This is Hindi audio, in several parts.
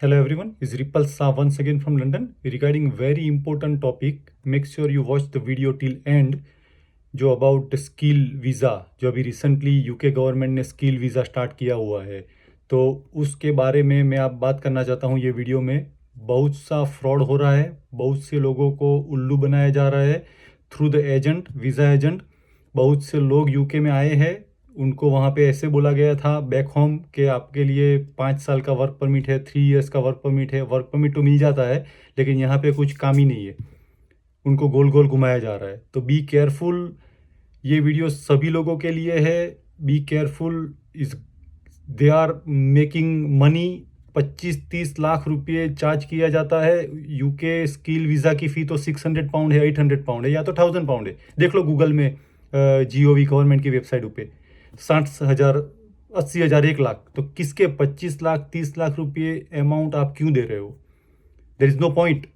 Hello everyone, is Ripple Shah once again from London regarding very important topic. Make sure you watch the video till end. जो अबाउट स्किल वीज़ा, जो अभी रिसेंटली यूके गवर्नमेंट ने स्किल वीज़ा स्टार्ट किया हुआ है, तो उसके बारे में मैं आप बात करना चाहता हूँ ये वीडियो में। बहुत सा फ्रॉड हो रहा है, बहुत से लोगों को उल्लू बनाया जा रहा है through the agent, visa agent. बहुत से लोग यूके में आए हैं, उनको वहाँ पे ऐसे बोला गया था बैक होम कि आपके लिए 5 साल का वर्क परमिट है, 3 इयर्स का वर्क परमिट है। वर्क परमिट तो मिल जाता है लेकिन यहाँ पे कुछ काम ही नहीं है, उनको गोल गोल घुमाया जा रहा है। तो बी केयरफुल, ये वीडियो सभी लोगों के लिए है। Be careful, is they are making money. 25-30 lakh रुपये चार्ज किया जाता है। यूके स्किल वीज़ा की फ़ी तो 600 पाउंड है, 800 पाउंड है, या तो 1000 पाउंड है। देख लो गूगल में, GOV गवर्नमेंट की वेबसाइट पे 60,000, 80,000, 1 लाख। तो किसके 25 लाख 30 लाख रुपये अमाउंट आप क्यों दे रहे हो? There is no point.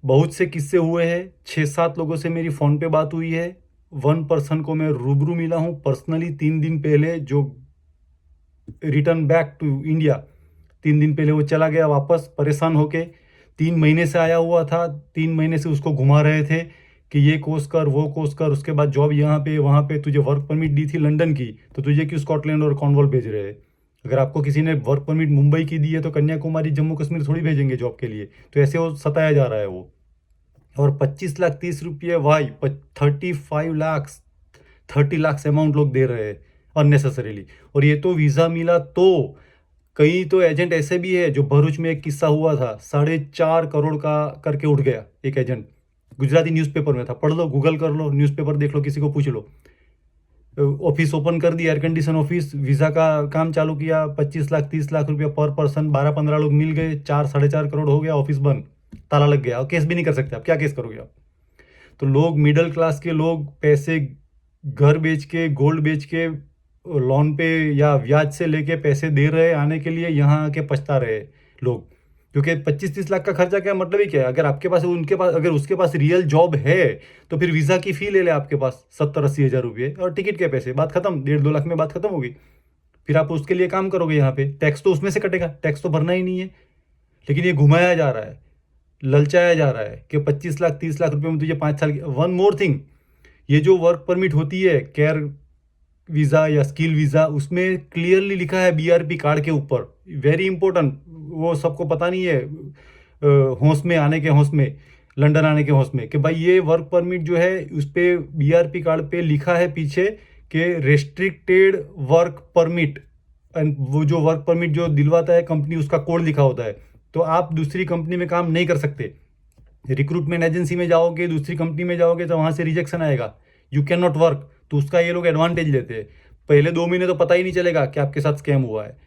बहुत से किस्से हुए हैं, 6-7 लोगों से मेरी फ़ोन पे बात हुई है। वन पर्सन को मैं रूबरू मिला हूँ पर्सनली 3 दिन पहले, जो रिटर्न बैक टू इंडिया। 3 दिन पहले वो चला गया वापस परेशान होके। 3 महीने से आया हुआ था, 3 महीने से उसको घुमा रहे थे कि ये कोर्स कर, वो कोर्स कर, उसके बाद जॉब यहाँ पे वहाँ पे। तुझे वर्क परमिट दी थी लंदन की, तो तुझे क्यों स्कॉटलैंड और कॉर्नवॉल भेज रहे हैं? अगर आपको किसी ने वर्क परमिट मुंबई की दी है तो कन्याकुमारी जम्मू कश्मीर थोड़ी भेजेंगे जॉब के लिए। तो ऐसे वो सताया जा रहा है वो। और 25 लाख 30 रुपये वाई 35 लाख 30 लाख अमाउंट लोग दे रहे हैं अननेसेसरीली। और ये तो वीज़ा मिला तो कई तो एजेंट ऐसे भी है, जो भरूच में एक किस्सा हुआ था, 4.5 करोड़ का करके उठ गया एक एजेंट। गुजराती न्यूज़पेपर में था, पढ़ लो, गूगल कर लो, न्यूज़पेपर देख लो, किसी को पूछ लो। ऑफिस ओपन कर दी, एयर कंडीशन ऑफिस, वीज़ा का काम चालू किया, 25 लाख 30 लाख रुपया पर पर्सन, 12-15 लोग मिल गए, 4-4.5 करोड़ हो गया, ऑफिस बंद, ताला लग गया। और केस भी नहीं कर सकते आप, क्या केस करोगे आप? तो लोग, मिडिल क्लास के लोग, पैसे घर बेच के, गोल्ड बेच के, लोन पे या ब्याज से लेके पैसे दे रहे आने के लिए, यहाँ आके पछता रहे लोग। क्योंकि 25-30 लाख का खर्चा क्या मतलब ही क्या है? अगर आपके पास, उनके पास, अगर उसके पास रियल जॉब है तो फिर वीज़ा की फ़ी ले ले आपके पास 70-80 हज़ार रुपये और टिकट के पैसे, बात खत्म। 1.5-2 लाख में बात खत्म होगी। फिर आप उसके लिए काम करोगे, यहाँ पे टैक्स तो उसमें से कटेगा, टैक्स तो भरना ही नहीं है। लेकिन ये घुमाया जा रहा है, ललचाया जा रहा है कि 25 लाख 30 लाख रुपए में तुझे 5 साल की। वन मोर थिंग, ये जो वर्क परमिट होती है, केयर वीज़ा या स्किल वीज़ा, उसमें क्लियरली लिखा है BRP कार्ड के ऊपर, वेरी इंपॉर्टेंट, वो सबको पता नहीं है, होश में आने के होश में, लंदन आने के होश में, कि भाई ये वर्क परमिट जो है उस पर BRP कार्ड पे लिखा है पीछे कि रेस्ट्रिक्टेड वर्क परमिट। एंड वो जो वर्क परमिट जो दिलवाता है कंपनी, उसका कोड लिखा होता है। तो आप दूसरी कंपनी में काम नहीं कर सकते। रिक्रूटमेंट एजेंसी में जाओगे, दूसरी कंपनी में जाओगे, तो वहाँ से रिजेक्शन आएगा, यू कैन नॉट वर्क। तो उसका ये लोग एडवांटेज लेते हैं। पहले 2 महीने तो पता ही नहीं चलेगा कि आपके साथ स्कैम हुआ है,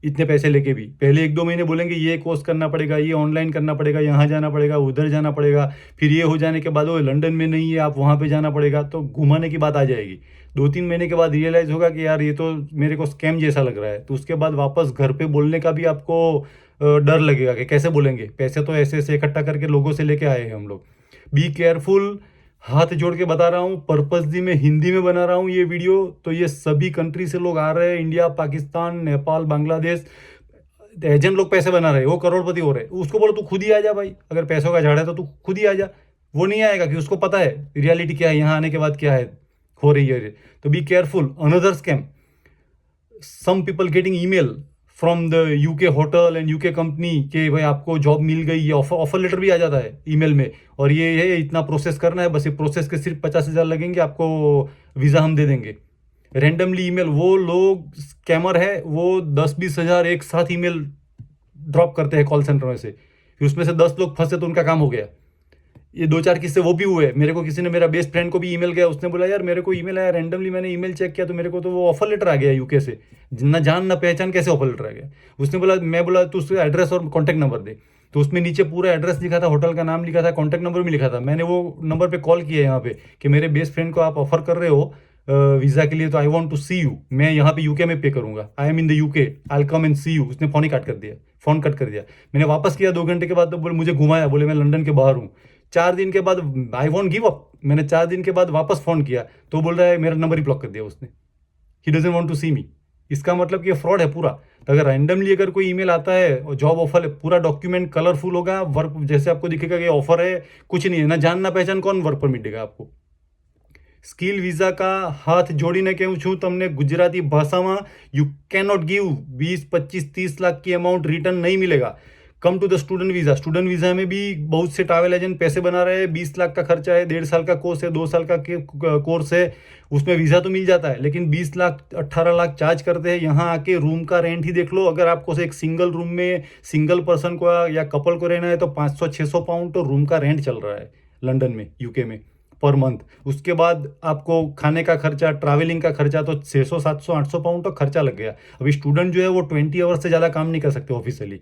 इतने पैसे लेके भी। पहले 1-2 महीने बोलेंगे ये कोर्स करना पड़ेगा, ये ऑनलाइन करना पड़ेगा, यहाँ जाना पड़ेगा, उधर जाना पड़ेगा। फिर ये हो जाने के बाद वो लंदन में नहीं है, आप वहाँ पे जाना पड़ेगा, तो घुमाने की बात आ जाएगी। 2-3 महीने के बाद रियलाइज़ होगा कि यार ये तो मेरे को स्कैम जैसा लग रहा है। तो उसके बाद वापस घर पे बोलने का भी आपको डर लगेगा कि कैसे बोलेंगे, पैसे तो ऐसे ऐसे इकट्ठा करके लोगों से लेके आए हैं हम लोग। बी केयरफुल, हाथ जोड़ के बता रहा हूँ, पर्पसली मैं हिंदी में बना रहा हूँ ये वीडियो। तो ये सभी कंट्री से लोग आ रहे हैं, इंडिया, पाकिस्तान, नेपाल, बांग्लादेश। एजेंट लोग पैसे बना रहे हैं, वो करोड़पति हो रहे हैं। उसको बोलो तू खुद ही आ जा भाई, अगर पैसों का झाड़ है तो तू खुद ही आ जा। वो नहीं आएगा, कि उसको पता है रियलिटी क्या है, यहाँ आने के बाद क्या है हो रही है। तो be careful, another scam. Some people getting email from the UK hotel and UK company कि भाई आपको जॉब मिल गई, ये ऑफर लेटर भी आ जाता है ईमेल में, और ये है इतना प्रोसेस करना है, बस ये प्रोसेस के सिर्फ 50,000 लगेंगे, आपको वीज़ा हम दे देंगे। रैंडमली ईमेल, वो लोग स्कैमर है, वो 10-20 हज़ार एक साथ ईमेल ड्रॉप करते हैं कॉल सेंटर में से। फिर उसमें से 10 लोग फंसे तो उनका काम हो गया। ये 2-4 किस्से वो भी हुए। मेरे को किसी ने, मेरा बेस्ट फ्रेंड को भी ईमेल गया, उसने बोला यार मेरे को ईमेल आया रैंडमली, मैंने ईमेल चेक किया तो मेरे को तो वो ऑफर लेटर आ गया यूके से, ना जान ना पहचान, कैसे ऑफर लेटर आ गया? उसने बोला, मैं बोला तू उसका एड्रेस और कॉन्टैक्ट नंबर दे। तो उसमें नीचे पूरा एड्रेस लिखा था, होटल का नाम लिखा था, कॉन्टैक्ट नंबर भी लिखा था। मैंने वो नंबर पर कॉल किया यहाँ पे कि मेरे बेस्ट फ्रेंड को आप ऑफर कर रहे हो वीज़ा के लिए, तो I want to see you, मैं यहाँ पे यूके में पे करूँगा, I am in the UK, I come and see you. उसने फ़ोन ही काट कर दिया, फ़ोन कट कर दिया। मैंने वापस किया 2 घंटे के बाद, तो बोले मुझे घुमाया, बोले मैं लंदन के बाहर हूँ। 4 दिन के बाद, आई वॉन्ट गिव अप, मैंने 4 दिन के बाद वापस फ़ोन किया तो बोल रहा है मेरा नंबर ही ब्लॉक कर दिया उसने, ही डजंट वांट टू सी मी। इसका मतलब कि ये फ्रॉड है पूरा। तो अगर रैंडमली अगर कोई ईमेल आता है और जॉब ऑफर है, पूरा डॉक्यूमेंट कलरफुल होगा, वर्क जैसे आपको दिखेगा कि ऑफर है, कुछ नहीं है, ना जान ना पहचान, कौन वर्क परमिट देगा आपको? સ્કિલ વિઝા કા હાથ જોડીને કહું છું તમને ગુજરાતી ભાષામાં, यू कैनॉट गिव 20, 25, 30 लाख की अमाउंट रिटर्न नहीं मिलेगा। Come to the student visa. Student visa में भी बहुत से ट्रैवल एजेंट पैसे बना रहे हैं, 20 लाख का खर्चा है, 1.5 साल का कोर्स है, 2 साल का कोर्स है, उसमें वीज़ा तो मिल जाता है, लेकिन 20 लाख 18 लाख चार्ज करते हैं। यहाँ आके रूम का रेंट ही देख लो, अगर आपको एक सिंगल रूम में सिंगल पर्सन को या कपल को रहना है तो 500-600 पाउंड तो रूम का रेंट चल रहा है लंदन में, यूके में, पर मंथ। उसके बाद आपको खाने का खर्चा, ट्रैवलिंग का खर्चा, तो 600 700 800 पाउंड तो खर्चा लग गया। अभी स्टूडेंट जो है वो 20 आवर्स से ज़्यादा काम नहीं कर सकते ऑफिशियली,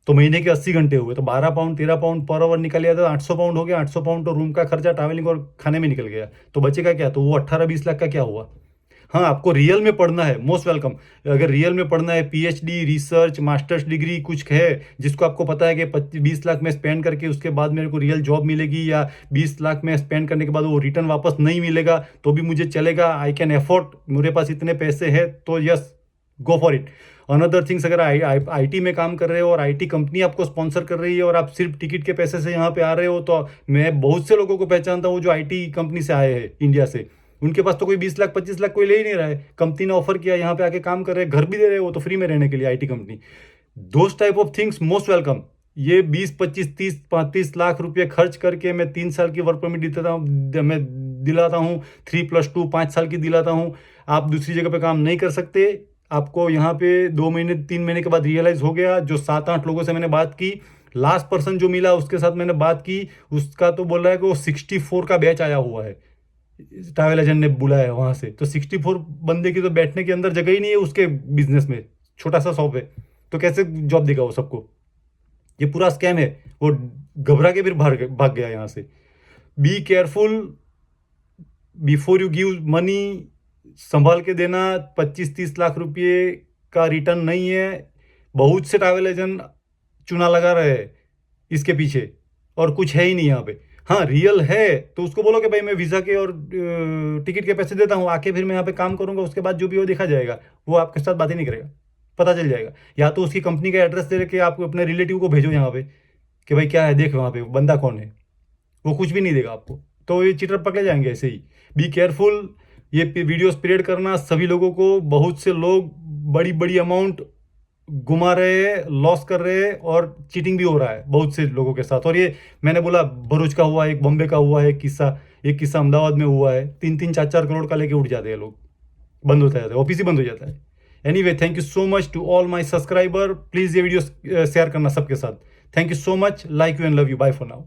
तो महीने के 80 घंटे हुए, तो 12 पाउंड 13 पाउंड पर आवर निकल गया, तो 800 पाउंड हो गया। 800 पाउंड तो रूम का खर्चा, ट्रैवलिंग और खाने में निकल गया, तो बचेगा क्या? तो वो 18-20 लाख का क्या हुआ? हाँ, आपको रियल में पढ़ना है, मोस्ट वेलकम। अगर रियल में पढ़ना है, पीएचडी, रिसर्च, मास्टर्स डिग्री कुछ है, जिसको आपको पता है कि 20 लाख में स्पेंड करके उसके बाद मेरे को रियल जॉब मिलेगी, या 20 लाख में स्पेंड करने के बाद वो रिटर्न वापस नहीं मिलेगा, तो भी मुझे चलेगा, आई कैन एफोर्ड, मेरे पास इतने पैसे हैं, तो yes, go for it. Another things, अगर आईटी में काम कर रहे हो और आईटी कंपनी आपको स्पॉन्सर कर रही है और आप सिर्फ टिकट के पैसे से यहाँ पे आ रहे हो, तो मैं बहुत से लोगों को पहचानता हूँ जो आईटी कंपनी से आए हैं इंडिया से। उनके पास तो कोई 20 लाख 25 लाख कोई ले ही नहीं रहा है, कंपनी ने ऑफर किया, यहाँ पे आके काम कर रहे हैं, घर भी दे रहे हो तो फ्री में रहने के लिए IT company. Those type of things most welcome. ये 20, 25, 30, 35 लाख रुपये खर्च करके मैं 3 साल की वर्क परमिट देता हूँ, मैं दिलाता हूँ, 3+2 5 साल की दिलाता हूँ। आप दूसरी जगह पे काम नहीं कर सकते। आपको यहाँ पे 2 महीने 3 महीने के बाद रियलाइज हो गया। जो 7-8 लोगों से मैंने बात की, लास्ट पर्सन जो मिला उसके साथ मैंने बात की, उसका तो बोल रहा है कि वो 64 का बैच आया हुआ है, ट्रैवल एजेंट ने बुलाया वहां से। तो 64 बंदे की तो बैठने के अंदर जगह ही नहीं है उसके बिजनेस में, छोटा सा शॉप है, तो कैसे जॉब देगा वो सबको? ये पूरा स्कैम है। वो घबरा के फिर भाग गया यहाँ से। Be careful before you give money, संभाल के देना। 25-30 लाख रुपये का रिटर्न नहीं है। बहुत से ट्रैवल एजेंट चुना लगा रहे हैं इसके पीछे, और कुछ है ही नहीं यहाँ पे। हाँ, रियल है तो उसको बोलो कि भाई मैं वीज़ा के और टिकट के पैसे देता हूँ, आके फिर मैं यहाँ पे काम करूँगा, उसके बाद जो भी वो देखा जाएगा। वो आपके साथ बात ही नहीं करेगा, पता चल जाएगा। या तो उसकी कंपनी का एड्रेस दे के आप अपने रिलेटिव को भेजो यहाँ पे कि भाई क्या है देख वहाँ पे बंदा कौन है, वो कुछ भी नहीं देगा आपको। तो ये चीटर पकड़े जाएंगे ऐसे ही। Be careful. ये वीडियो स्प्रेड करना सभी लोगों को। बहुत से लोग बड़ी बड़ी अमाउंट घुमा रहे हैं, लॉस कर रहे हैं, और चीटिंग भी हो रहा है बहुत से लोगों के साथ। और ये मैंने बोला भरूच का हुआ, एक बॉम्बे का हुआ है किस्सा, एक किस्सा अहमदाबाद में हुआ है। 3-3, 4-4 करोड़ का लेके उठ जाते हैं लोग, बंद होता है, ऑफिस ही बंद हो जाता है। Anyway, thank you so much to all my subscriber. Please ये वीडियो शेयर करना सबके साथ। Thank you so much. Like you and love you. Bye for now.